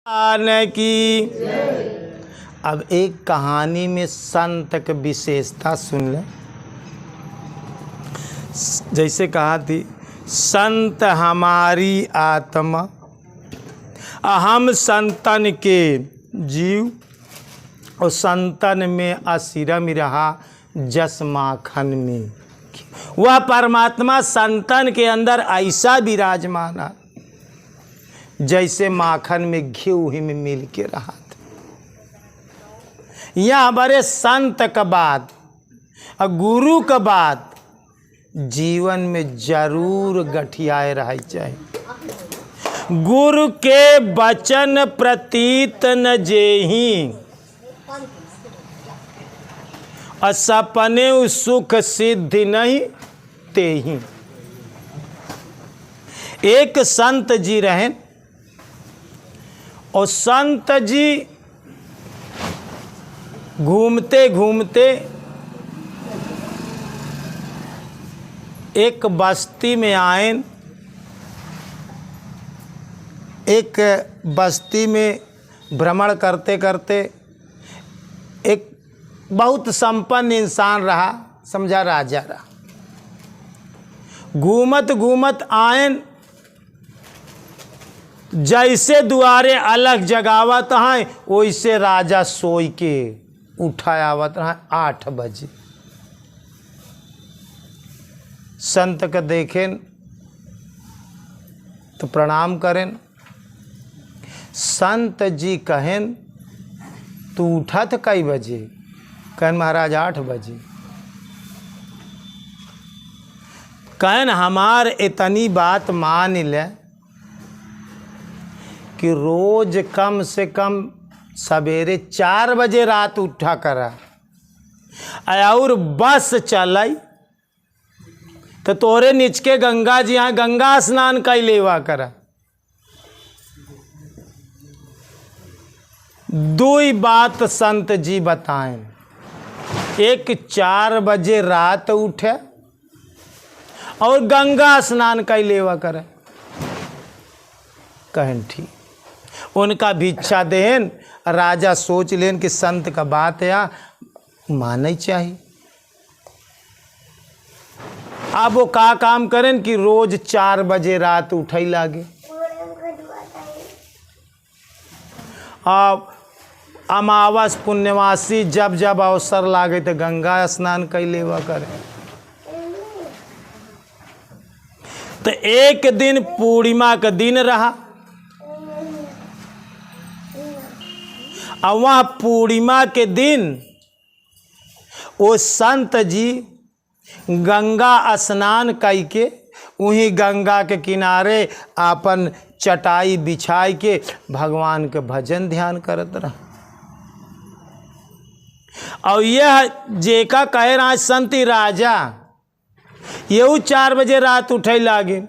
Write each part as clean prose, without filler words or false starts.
की। अब एक कहानी में संत की विशेषता सुन ले। जैसे कहा थी, संत हमारी आत्मा, अहम संतन के जीव, और संतन में असिरम रहा जस माखन में। वह परमात्मा संतन के अंदर ऐसा विराजमान है जैसे माखन में घी में मिल के रहा था। यह बड़े संत का बात और गुरु का बात जीवन में जरूर गठियाए रह चाहिए। गुरु के वचन प्रतीत न जेहि, और सपने सुख सिद्धि नहीं तेहि। एक संत जी रहे, और संत जी घूमते घूमते एक बस्ती में आए। एक बस्ती में भ्रमण करते करते एक बहुत संपन्न इंसान रहा, समझा राजा रहा। घूमत घूमत आयन, जैसे दुआरे अलग जगावत हैं वैसे राजा सोई के उठायावत रहा। 8 बजे संत का देखें तो प्रणाम करें। संत जी कहें, तू उठा था कई बजे? कहें महाराज 8 बजे। कहें हमार इतनी बात मान ले कि रोज कम से कम सवेरे 4 बजे रात उठा करा, और बस चलाई तो तोरे नीचे गंगा जी यहाँ गंगा स्नान का ही लेवा करा। 2 बात संत जी बताएं। एक 4 बजे रात उठे और गंगा स्नान का ही लेवा करे। कहें ठीक, उनका भिक्षा देन। राजा सोच लेन कि संत का बात है माने चाहिए। अब वो का काम करें कि रोज 4 बजे रात उठे लागे। अब अमावस पुण्यवासी जब जब अवसर लागे तो गंगा स्नान कई लेवा करे। तो एक दिन पूर्णिमा का दिन रहा, और वह पूर्णिमा के दिन वो संत जी गंगा स्नान करके वहीं गंगा के किनारे अपन चटाई बिछाई के भगवान के भजन ध्यान करत रहा। और यह जेका कहे रहा संत राजा येऊ 4 बजे रात उठे लागे।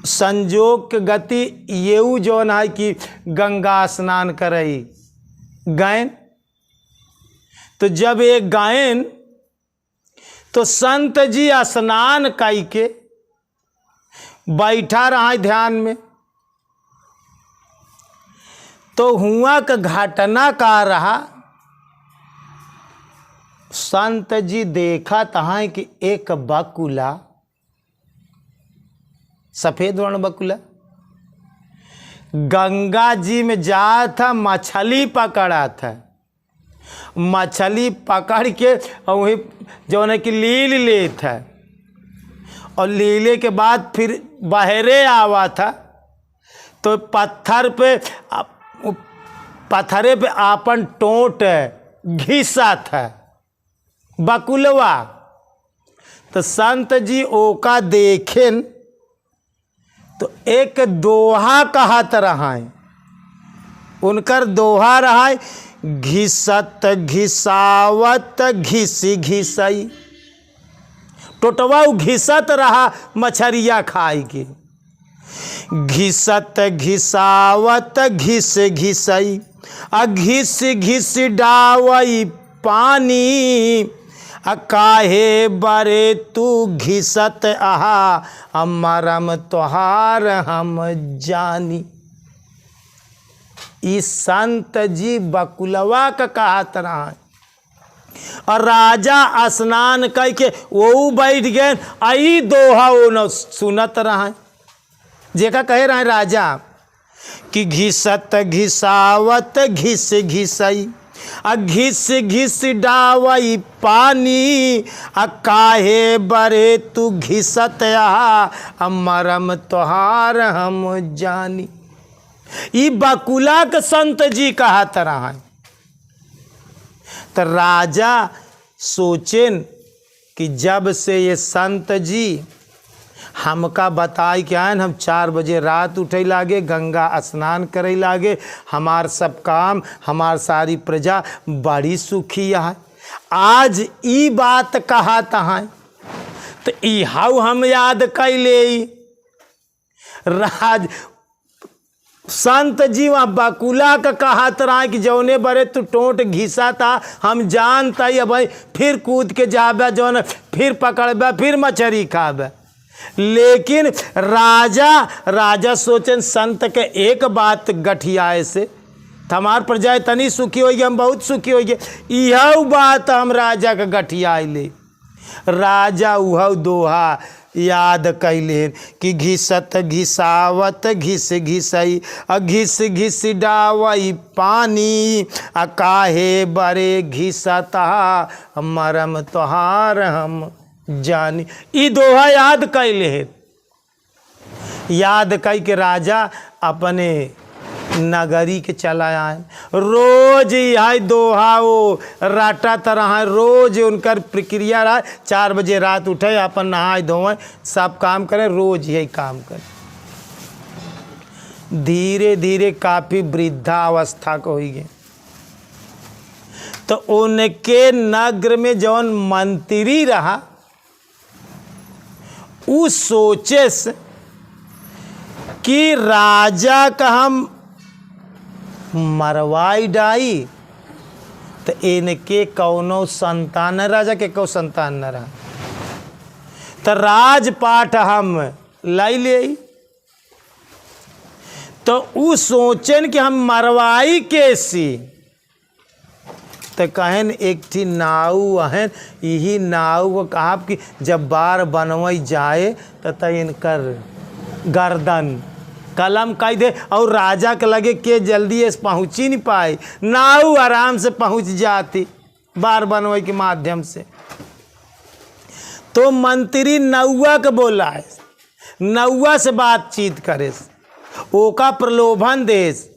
संजोग के गति येऊ जौन है कि गंगा स्नान करई गायन। तो जब एक गायन तो संत जी स्नान कई के बैठा रहा ध्यान में। तो हुआ का घटना का रहा, संत जी देखा तहाँ कि एक बकुला, सफेद वर्ण बकुला, गंगा जी में जा था, मछली पकड़ा था। मछली पकड़ के और वही जो है कि लील ले था, और लीले के बाद फिर बहरे आवा था। तो पत्थरे पे आपन टोंट घिसा था बकुलवा। तो संत जी ओका देखें तो एक दोहा कहत रहा है। उनकर दोहा रहा है, घिसत घिसावत घिसी घिसई। टोटवा घिसत रहा मछरिया खाई के। घिसत घिसावत घिस घिसई, आ घिस घिस डावई पानी, काहे बरे तू घिसत आहा, मरम तोहार हम जानी। ई संत जी बकुलवा का कहत रहा। और राजा स्नान करके वो बैठ गए, आई दोहा वो न सुनत रहा। जेका कहे रहे राजा कि घिसत घिसावत घिस घिसई, आ घिस घिस डावई पानी, आ काहे बरे तू घिसत आ मरम तोहार हम जानी। ई बकुला के संत जी कहत रहा। तो राजा सोचेन कि जब से ये संत जी हमका बताए कि आयन, हम 4 बजे रात उठे लागे, गंगा स्नान करे लागे, हमार सब काम, हमार सारी प्रजा बड़ी सुखी है। आज ई बात कहा तहाँ तो इहाउ हम याद कैले। राज संत जी वहाँ बकुला का कहत रहा कि जौने बरे तू टोंट घिसा था, हम जानता ही भाई फिर कूद के जाबे, जौन फिर पकड़बे, फिर मछरी खाबे। लेकिन राजा सोचन संत के एक बात गठियाए से हमार प्रजा तनी सुखी होगी, हम बहुत सुखी होगी। यह बात हम राजा के गठियाए ले। राजा उह दोहा याद कैले कि घिसत घिसावत घिस घिसई, आ घिस घिस डावई पानी, आ काहे बरे घिसता मरम तोहार हम जानी। ई दोहा याद कैले है। याद कई के राजा अपने नगरी के चला आए। रोज यह दोहा वो राटा तरह रोज उनकर प्रक्रिया रहा। 4 बजे रात उठे, अपन नहाए धोए, सब काम करें, रोज यही काम करें। धीरे धीरे काफ़ी वृद्धावस्था को हो गए। तो उनके नगर में जौन मंत्री रहा, उस सोचे से कि राजा का हम मरवाई डाई तो इनके कौनो संतान न, राजा के कौ संतान न रहा, तो राजपाट हम लाई ले। तो उ सोचन कि हम मरवाई कैसी, तो कहन एक थी नाव अहन, यही नाव को कहा कि जब बार बनवाई जाए तो इनकर गर्दन कलम कह दे, और राजा के लगे के जल्दी ऐसे पहुँच ही नहीं पाए, नाव आराम से पहुँच जाती बार बनवाई के माध्यम से। तो मंत्री नौवा के बोला है, नौवा से बातचीत करे, ओका प्रलोभन देस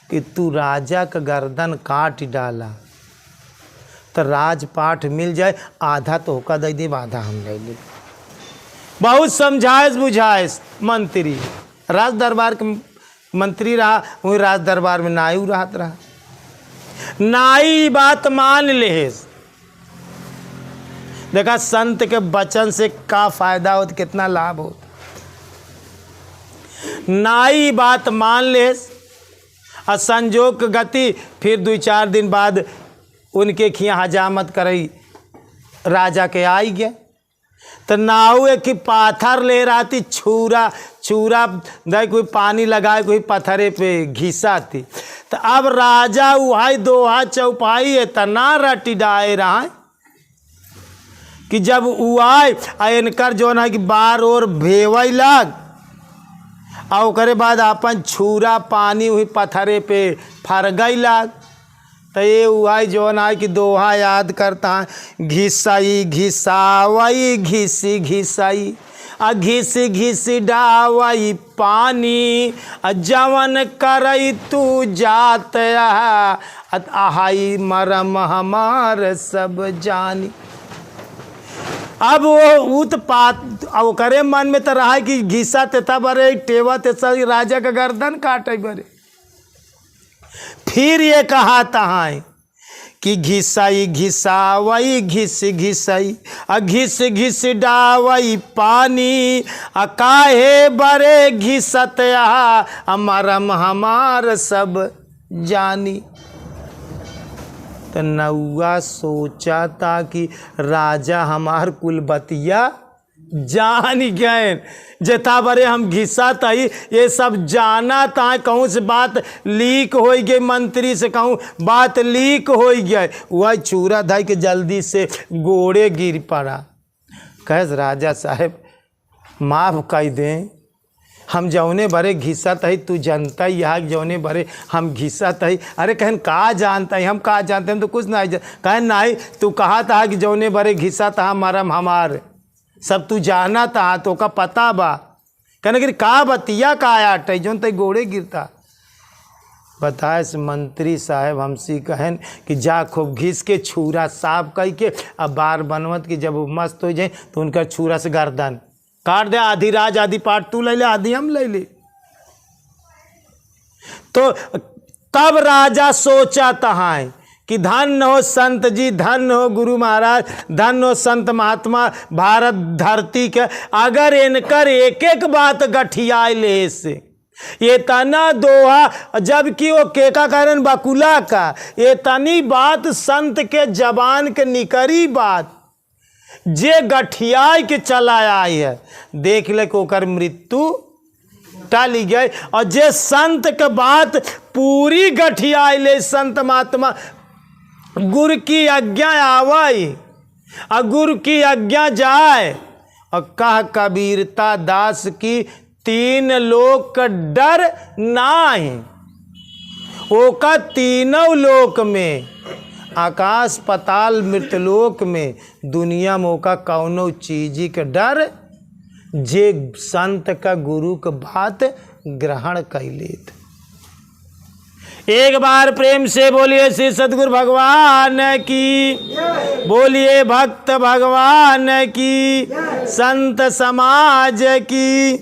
कि तू राजा का गर्दन काट डाला तो राजपाट मिल जाए, आधा तो होका दे दे, आधा हम ले ले। बहुत समझाए बुझाए मंत्री, राज दरबार के मंत्री रहा, वही राज दरबार में नायू रहत रहा। नाई बात मान ले। देखा संत के वचन से का फायदा होता, कितना लाभ होता। नाई बात मान ले। और संजोग गति फिर 2-4 दिन बाद उनके खिया हजामत करई राजा के आई गए। तो नाव एक पाथर ले रहा थी, छूरा दे, कोई पानी लगाए, कोई पत्थरे पे घिसा थी। तो अब राजा वहाई दोहा चौपाई इतना रटी डाए रहा कि जब वो आए इनकर जो है कि बार और भेवई लग, और करे बाद अपन छूरा पानी हुई पत्थरे पे फर गई लग। तो ये हुआ जो ना कि दोहा याद करता है, घिसाई घिसावई घिसी घिसाई, आ घिस घिस डावई पानी, आ जवन करई तू जात आहाई मरम हमार सब जानी। अब वो उत्पात अब करे मन में तो रहा कि घिसा तेता बरे टेवा तेसा राजा का गर्दन काटे बरे। फिर ये कहा तहाँ कि घिसाई घिसावई घिस घिसाई, आ घिस घिस डावई पानी, आ काहे बरे घिसत आ मरम हमार सब जानी। तो नौआ सोचा था कि राजा हमार कुलबतिया जान गए जता बरे हम घिसा तही ये सब जाना था। कहूँ से बात लीक हो गई, मंत्री से कहूँ बात लीक हो गई, वह चूरा धाई के जल्दी से गोड़े गिर पड़ा। कहे राजा साहब माफ़ कर दें, हम जौने बरे घिसत है तू जानता ही यहाँ जौने बरे हम घिसत है। अरे कहन का जानता है, हम का जानते हैं तो कुछ नहीं कहन नहीं, तू कहा था कि जौने बरे घिसत हा मरम हमार सब तू जाना था तो का पता बा। कहने कि का बतिया का आट है जौन तय गोड़े गिरता। बताए से मंत्री साहब हमसे कहन कि जा खूब घिस के छुरा साफ कह के अब बार बनवत कि जब वो मस्त हो जाए तो उनका छुरा से गर्दन काट दे, आधी राज आधी पाट तू ले ले आधी हम ले ले। तो तब राजा सोचा तहाँ कि धन हो संत जी, धन हो गुरु महाराज, धन हो संत महात्मा भारत धरती के, अगर इनकर एक एक बात गठिया ले से ये तना दोहा जबकि वो केका कारण बकुला का ये तनी बात संत के जबान के निकरी बात जे गठियाई के चला आई है, देख ले को कर मृत्यु टाली गई। और जे संत के बात पूरी गठियाई ले, संत महात्मा गुरु की आज्ञा आवाई और गुरु की आज्ञा जाए। और कह कबीरता दास की तीन लोक का डर नाही, ओका तीनों लोक में आकाश पताल मृतलोक में दुनिया में ओका कौनो चीजी के डर जे संत का गुरु का बात ग्रहण कैलेत। एक बार प्रेम से बोलिए श्री सद्गुरु भगवान की, बोलिए भक्त भगवान की, संत समाज की।